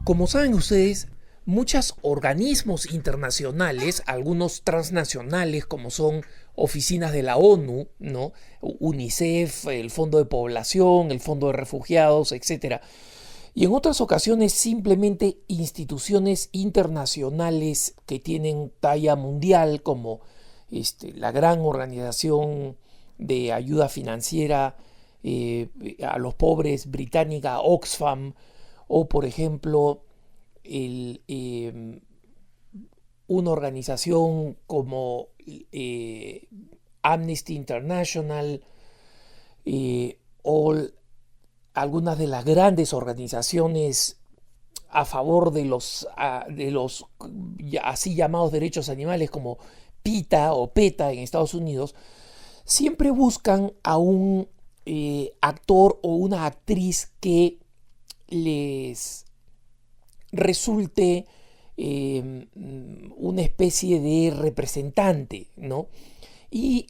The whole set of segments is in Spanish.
Como saben ustedes, muchos organismos internacionales, algunos transnacionales como son oficinas de la ONU, ¿no? UNICEF, el Fondo de Población, el Fondo de Refugiados, etcétera. Y en otras ocasiones simplemente instituciones internacionales que tienen talla mundial como la gran organización de ayuda financiera a los pobres británica Oxfam, o por ejemplo una organización como Amnesty International, o algunas de las grandes organizaciones a favor de los así llamados derechos animales como PETA o PETA en Estados Unidos, siempre buscan a un actor o una actriz que les resulte una especie de representante, ¿no? Y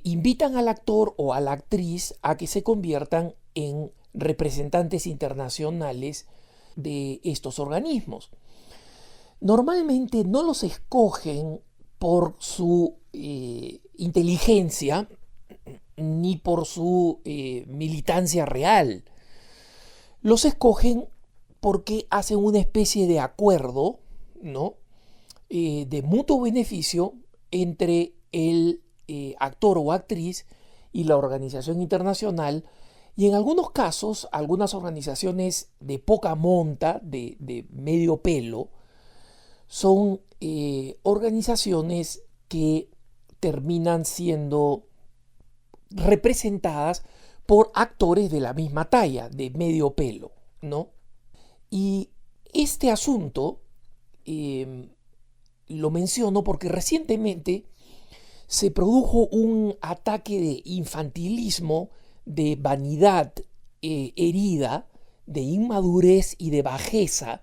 invitan al actor o a la actriz a que se conviertan en representantes internacionales de estos organismos. Normalmente no los escogen por su inteligencia ni por su militancia real. Los escogen porque hacen una especie de acuerdo, ¿no? De mutuo beneficio entre el actor o actriz y la organización internacional. Y en algunos casos, algunas organizaciones de poca monta, de medio pelo, son organizaciones que terminan siendo representadas por actores de la misma talla, de medio pelo, ¿no? Y este asunto lo menciono porque recientemente se produjo un ataque de infantilismo, de vanidad herida, de inmadurez y de bajeza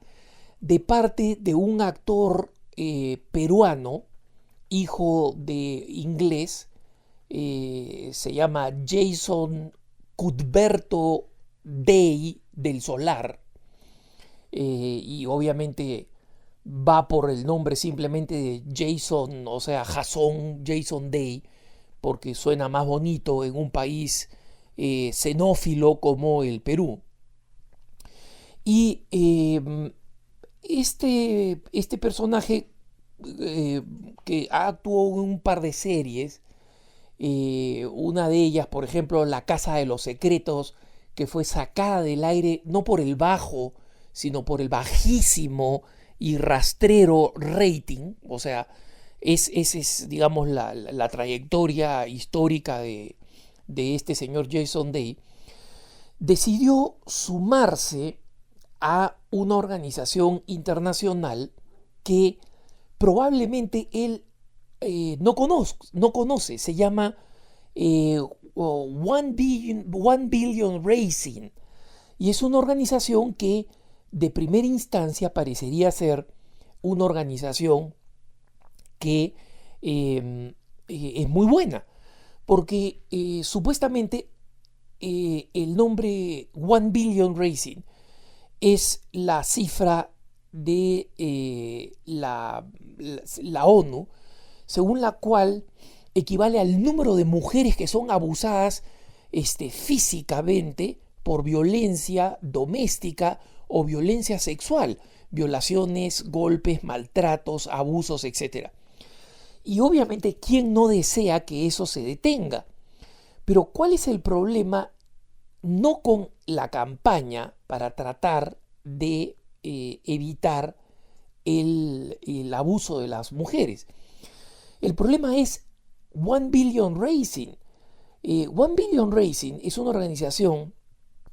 de parte de un actor peruano, hijo de inglés, se llama Jason Cuthberto Day del Solar, y obviamente va por el nombre simplemente de Jason, o sea, Jason Day, porque suena más bonito en un país xenófilo como el Perú. Y este personaje que actuó en un par de series, una de ellas, por ejemplo, La Casa de los Secretos, que fue sacada del aire no por el bajo, sino por el bajísimo y rastrero rating. O sea, esa es, digamos, la trayectoria histórica de este señor Jason Day. Decidió sumarse a una organización internacional que probablemente él no conoce. Se llama One Billion Racing, y es una organización que de primera instancia parecería ser una organización que es muy buena, porque supuestamente el nombre One Billion Racing es la cifra de la ONU, según la cual equivale al número de mujeres que son abusadas físicamente por violencia doméstica o violencia sexual, violaciones, golpes, maltratos, abusos, etc. Y obviamente, ¿quién no desea que eso se detenga? Pero ¿cuál es el problema? No con la campaña para tratar de evitar el abuso de las mujeres. El problema es One Billion Racing. One Billion Racing es una organización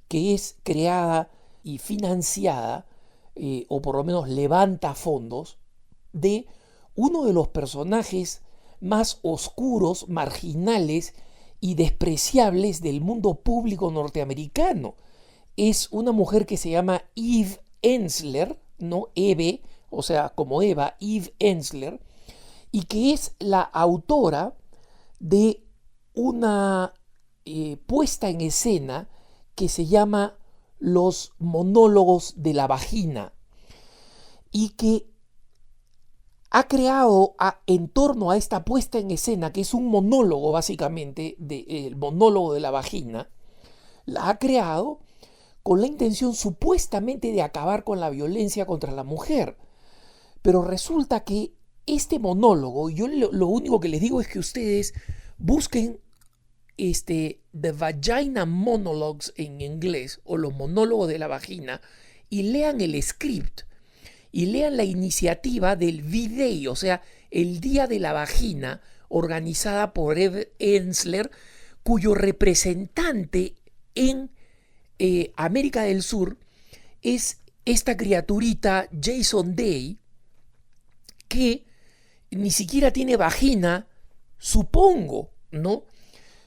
que es creada y financiada, o por lo menos levanta fondos, de uno de los personajes más oscuros, marginales y despreciables del mundo público norteamericano. Es una mujer que se llama Eve Ensler, no Eve, o sea, como Eva, Eve Ensler, y que es la autora de una puesta en escena que se llama Los monólogos de la vagina. y que ha creado en torno a esta puesta en escena, que es un monólogo básicamente, el monólogo de la vagina, la ha creado con la intención supuestamente de acabar con la violencia contra la mujer. Pero resulta que este monólogo, yo lo único que les digo es que ustedes busquen The Vagina Monologues en inglés, o los monólogos de la vagina, y lean el script, y lean la iniciativa del V-Day, o sea, el Día de la Vagina, organizada por Ed Ensler, cuyo representante en América del Sur es esta criaturita Jason Day, que ni siquiera tiene vagina, supongo, ¿no?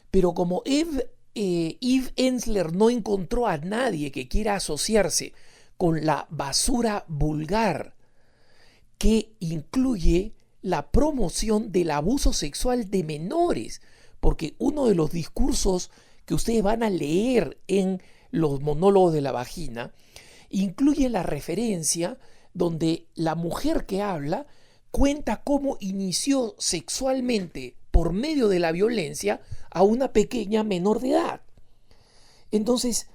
Pero como Eve Ensler no encontró a nadie que quiera asociarse con la basura vulgar que incluye la promoción del abuso sexual de menores, porque uno de los discursos que ustedes van a leer en los monólogos de la vagina incluye la referencia donde la mujer que habla cuenta cómo inició sexualmente por medio de la violencia a una pequeña menor de edad. Entonces,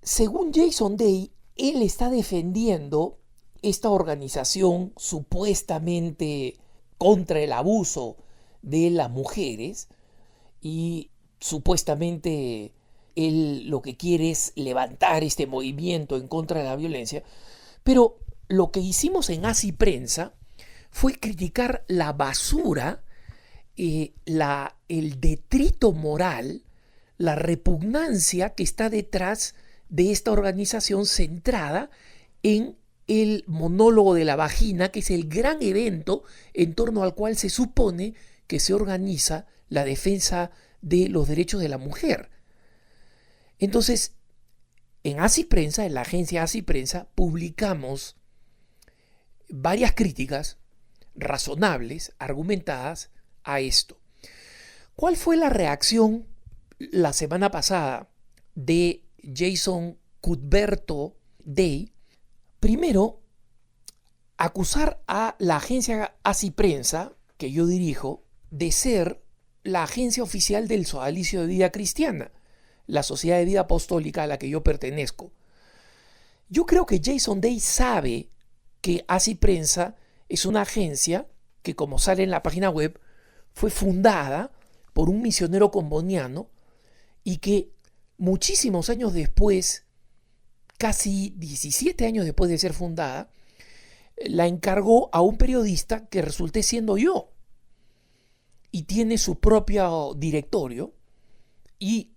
según Jason Day, él está defendiendo esta organización supuestamente contra el abuso de las mujeres, y supuestamente él lo que quiere es levantar este movimiento en contra de la violencia. Pero lo que hicimos en Así Prensa fue criticar la basura, el detrito moral, la repugnancia que está detrás de esta organización centrada en el monólogo de la vagina, que es el gran evento en torno al cual se supone que se organiza la defensa de los derechos de la mujer. Entonces, en Así Prensa, en la agencia Así Prensa, publicamos varias críticas razonables, argumentadas a esto. ¿Cuál fue la reacción la semana pasada de Jason Cuthberto Day? Primero, acusar a la agencia Así Prensa, que yo dirijo, de ser la agencia oficial del Sodalicio de Vida Cristiana, la Sociedad de Vida Apostólica a la que yo pertenezco. Yo creo que Jason Day sabe que Así Prensa es una agencia que, como sale en la página web, fue fundada por un misionero comboniano y que muchísimos años después, casi 17 años después de ser fundada, la encargó a un periodista que resulté siendo yo. Y tiene su propio directorio y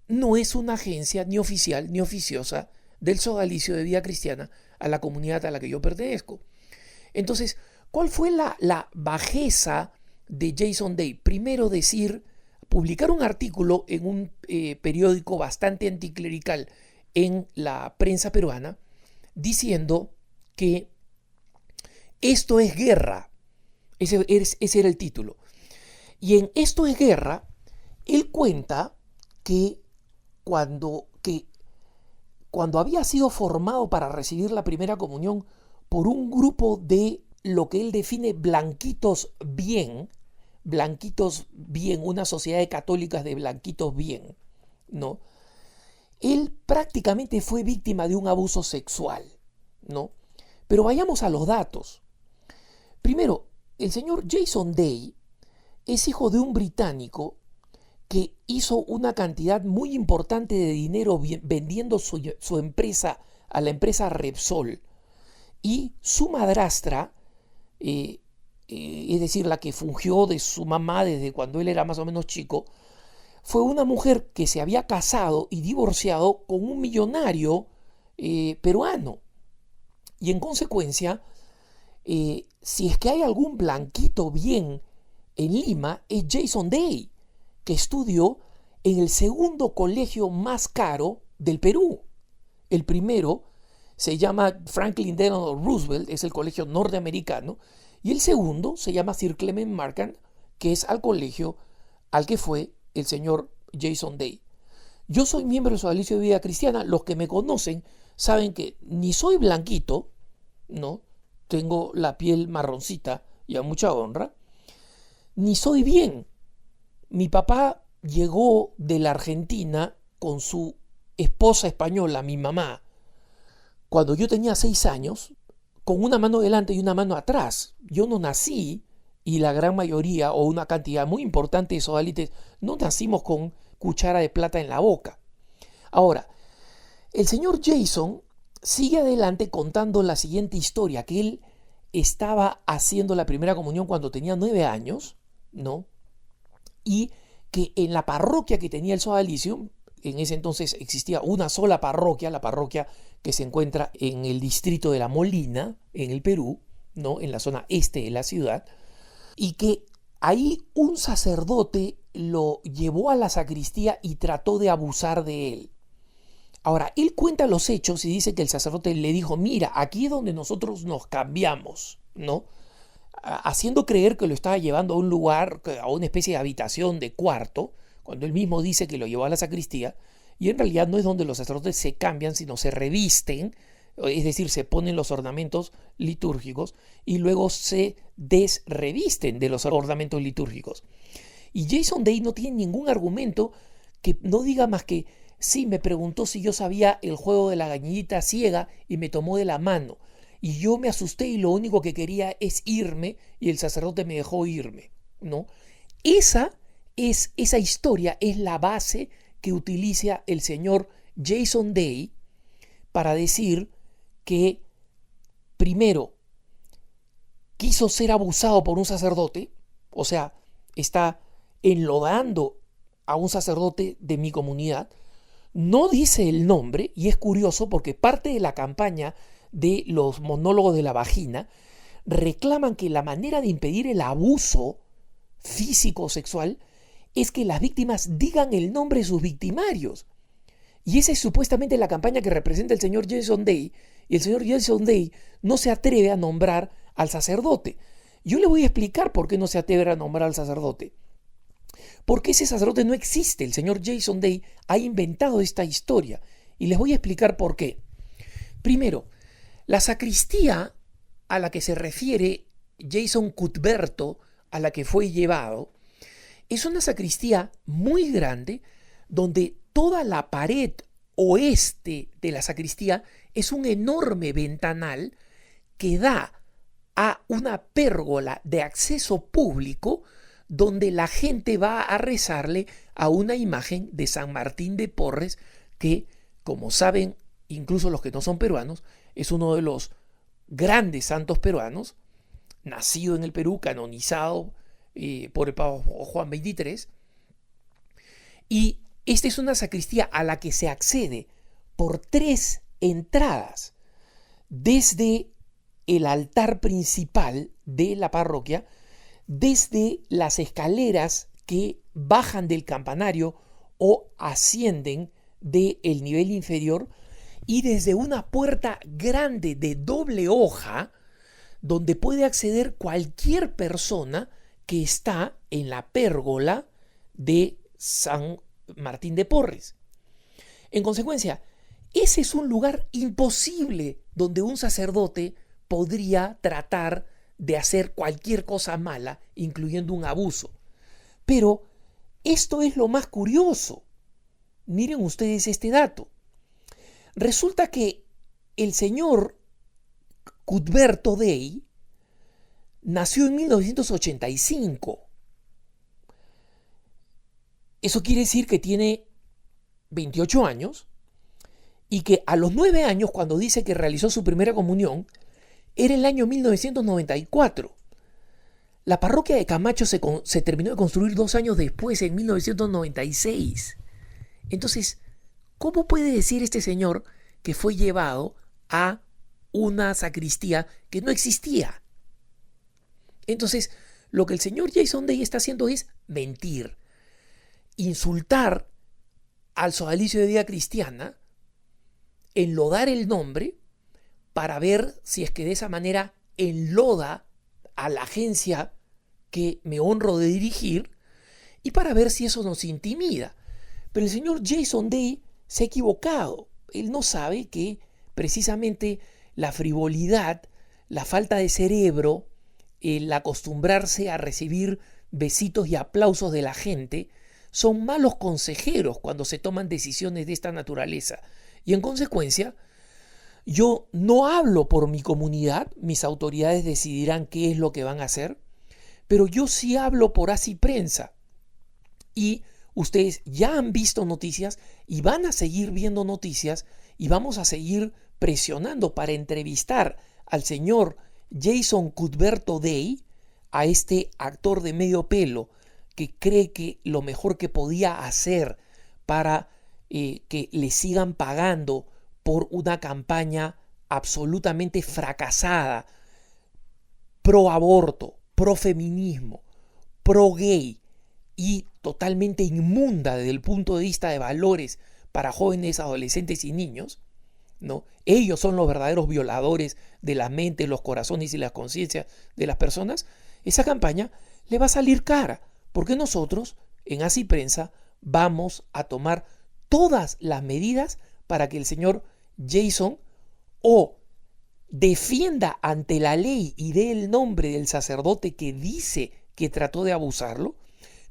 no es una agencia ni oficial ni oficiosa del Sodalicio de Vida Cristiana a la comunidad a la que yo pertenezco. Entonces, ¿cuál fue la bajeza de Jason Day? Primero publicar un artículo en un periódico bastante anticlerical en la prensa peruana, diciendo que esto es guerra. Ese era el título. Y en Esto es guerra, él cuenta que cuando había sido formado para recibir la primera comunión por un grupo de lo que él define blanquitos bien, una sociedad de católicas de blanquitos bien, ¿no? Él prácticamente fue víctima de un abuso sexual, ¿no? Pero vayamos a los datos. Primero, el señor Jason Day es hijo de un británico que hizo una cantidad muy importante de dinero vendiendo su empresa a la empresa Repsol, y su madrastra, es decir, la que fungió de su mamá desde cuando él era más o menos chico, fue una mujer que se había casado y divorciado con un millonario peruano. Y en consecuencia, si es que hay algún blanquito bien en Lima, es Jason Day, que estudió en el segundo colegio más caro del Perú. El primero se llama Franklin Delano Roosevelt, es el colegio norteamericano, y el segundo se llama Sir Clement Markham, que es al colegio al que fue el señor Jason Day. Yo soy miembro del Sodalicio de Vida Cristiana. Los que me conocen saben que ni soy blanquito, ¿no? tengo la piel marroncita y a mucha honra, ni soy bien. Mi papá llegó de la Argentina con su esposa española, mi mamá, cuando yo tenía 6 años, con una mano delante y una mano atrás. Yo no nací, y la gran mayoría, o una cantidad muy importante de sodalites, no nacimos con cuchara de plata en la boca. Ahora, el señor Jason sigue adelante contando la siguiente historia, que él estaba haciendo la primera comunión cuando tenía 9 años, ¿no? Y que en la parroquia que tenía el sodalicio, en ese entonces existía una sola parroquia, la parroquia que se encuentra en el distrito de La Molina, en el Perú, ¿no? En la zona este de la ciudad, y que ahí un sacerdote lo llevó a la sacristía y trató de abusar de él. Ahora, él cuenta los hechos y dice que el sacerdote le dijo, mira, aquí es donde nosotros nos cambiamos, ¿no? Haciendo creer que lo estaba llevando a un lugar, a una especie de habitación de cuarto, cuando él mismo dice que lo llevó a la sacristía, y en realidad no es donde los sacerdotes se cambian, sino se revisten, es decir, se ponen los ornamentos litúrgicos y luego se desrevisten de los ornamentos litúrgicos. Y Jason Day no tiene ningún argumento que no diga más que, sí, me preguntó si yo sabía el juego de la gallinita ciega y me tomó de la mano. Y yo me asusté y lo único que quería es irme y el sacerdote me dejó irme, ¿no? Esa historia es la base que utiliza el señor Jason Day para decir que, primero, quiso ser abusado por un sacerdote, o sea, está enlodando a un sacerdote de mi comunidad. No dice el nombre, y es curioso porque parte de la campaña de los monólogos de la vagina reclaman que la manera de impedir el abuso físico o sexual es que las víctimas digan el nombre de sus victimarios. Y esa es supuestamente la campaña que representa el señor Jason Day, y el señor Jason Day no se atreve a nombrar al sacerdote. Yo le voy a explicar por qué no se atreve a nombrar al sacerdote. Porque ese sacerdote no existe. El señor Jason Day ha inventado esta historia. Y les voy a explicar por qué. Primero, la sacristía a la que se refiere Jason Cuthberto, a la que fue llevado, es una sacristía muy grande donde toda la pared oeste de la sacristía es un enorme ventanal que da a una pérgola de acceso público donde la gente va a rezarle a una imagen de San Martín de Porres que, como saben, incluso los que no son peruanos, es uno de los grandes santos peruanos, nacido en el Perú, canonizado por el Papa Juan XXIII. Y esta es una sacristía a la que se accede por 3 entradas desde el altar principal de la parroquia, desde las escaleras que bajan del campanario o ascienden del nivel inferior, y desde una puerta grande de doble hoja donde puede acceder cualquier persona que está en la pérgola de San Martín de Porres. En consecuencia, ese es un lugar imposible donde un sacerdote podría tratar de hacer cualquier cosa mala, incluyendo un abuso. Pero esto es lo más curioso. Miren ustedes este dato. Resulta que el señor Cuthberto Day nació en 1985. Eso quiere decir que tiene 28 años y que a los 9 años, cuando dice que realizó su primera comunión, era el año 1994. La parroquia de Camacho se terminó de construir 2 años después, en 1996. Entonces, ¿cómo puede decir este señor que fue llevado a una sacristía que no existía? Entonces, lo que el señor Jason Day está haciendo es mentir, insultar al sodalicio de vida cristiana, enlodar el nombre para ver si es que de esa manera enloda a la agencia que me honro de dirigir y para ver si eso nos intimida. Pero el señor Jason Day se ha equivocado. Él no sabe que precisamente la frivolidad, la falta de cerebro, el acostumbrarse a recibir besitos y aplausos de la gente, son malos consejeros cuando se toman decisiones de esta naturaleza. Y en consecuencia, yo no hablo por mi comunidad, mis autoridades decidirán qué es lo que van a hacer, pero yo sí hablo por Así Prensa. Y ustedes ya han visto noticias y van a seguir viendo noticias y vamos a seguir presionando para entrevistar al señor Jason Cuthberto Day, a este actor de medio pelo que cree que lo mejor que podía hacer para que le sigan pagando por una campaña absolutamente fracasada, pro aborto, pro feminismo, pro gay y totalmente inmunda desde el punto de vista de valores para jóvenes, adolescentes y niños, ¿no? Ellos son los verdaderos violadores de la mente, los corazones y las conciencias de las personas. Esa campaña le va a salir cara, porque nosotros en Así Prensa vamos a tomar todas las medidas para que el señor Jason o defienda ante la ley y dé el nombre del sacerdote que dice que trató de abusarlo,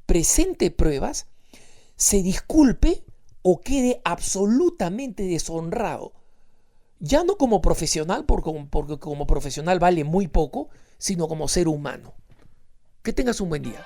presente pruebas, se disculpe o quede absolutamente deshonrado. Ya no como profesional, porque como profesional vale muy poco, sino como ser humano. Que tengas un buen día.